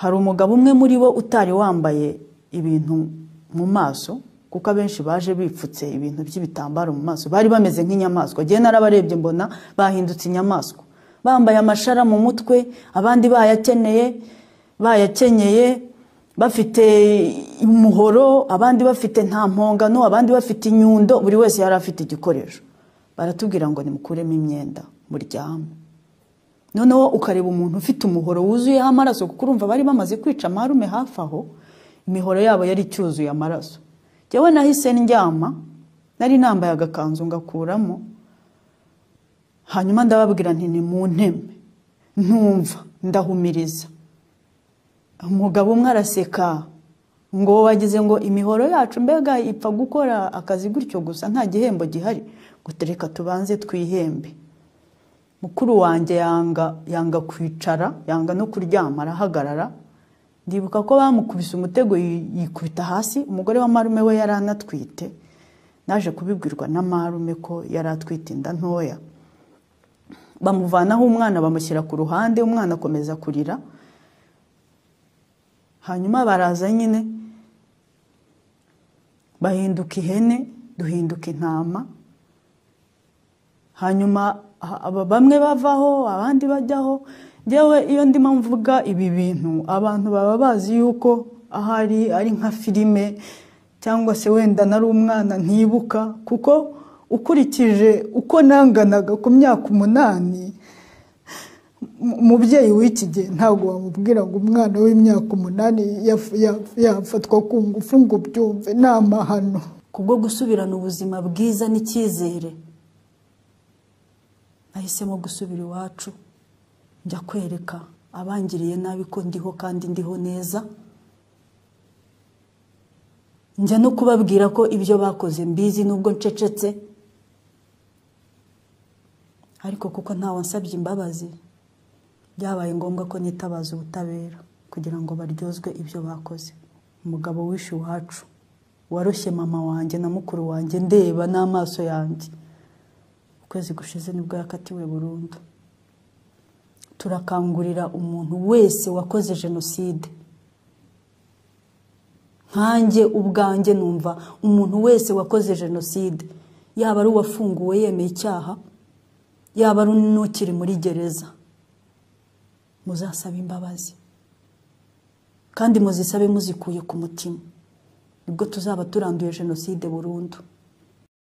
hari umugabo umwe muri bo utari wambaye ibintu mu maso, kuko abenshi baje bipfutse ibintu by'ibitambaro mu maso, bari bameze nk'inyamaswa. Giye narabarebye mbona bahindutse inyamaswa, bambaye amashara mu mutwe, abandi bayakenyeye bafite umuhoro, abandi bafite nta mpongano, abandi bafite inyundo, buri wese yari afite igikoresho. Baratubwira ngo nimukuremo imyenda muryame. Noneho ukareba umuntu ufite umuhoro wuzuyeho amaraso, kuko urumva bari bamaze kwica amarume hafi aho, imihoro yabo yari cyuzuye amaraso. Jewe nahise ndyama, nari nambaye agakanzu ngakuramo, hanyuma ndababwira nti ni mu nteme, ntumva, ndahumiriza. Umugabo umwe araseka ngo wagize ngo imihoro yacu mbega ipfa gukora akazi gutyo gusa nta gihembo gihari, ngo tereka tubanze twihembe. Mukuru wanjye yanga kwicara, yanga no kuryama, arahagarara. Ndibuka ko bamukubise umutego yikubita hasi. Umugore wa marume we yari anatwite, naje kubibwirwa na marume ko yari atwite inda ntoya. Bamuvanaho umwana bamushyira ku ruhande, umwana akomeza kurira. Hanyuma baraza nyine bahinduka ihene, duhinduka intama. Hanyuma bamwe bavaho abandi bajyaho. Jewe iyo ndimo mvuga ibi bintu abantu baba bazi yuko ahari ari nka filime, cyangwa se wenda nari umwana ntibuka, kuko ukurikije uko nanganaga ku myaka 8, umubyeyi w'iki gihe ntabwo wamubwira ngo umwana w'imyaka 8 yafatwa ku ngufu ngo byumve n'amahano. Kubwo gusubirana ubuzima bwiza n'icyizere, nahisemo gusubira iwacu, njya kwereka abangiriye nabi ko ndiho kandi ndiho neza. Njya no kubabwira ko ibyo bakoze mbizi nubwo ncecetse, ariko kuko nta wansabye imbabazi, byabaye ngombwa ko nitabaza ubutabera kugira ngo baryozwe ibyo bakoze. Umugabo wishe iwacu waroshye mama wanjye na mukuru wanjye ndeba n'amaso yanjye, ukwezi gushize nibwo yakatiwe burundu. Turakangurira umuntu wese wakoze jenoside, nkanjye ubwanjye numva umuntu wese wakoze jenoside, yaba ari uwafunguwe yemeye icyaha, yaba ari n'ukiri muri gereza, muzasaba imbabazi kandi muzisabe muzikuye ku mutima, nibwo tuzaba turanduye jenoside burundu.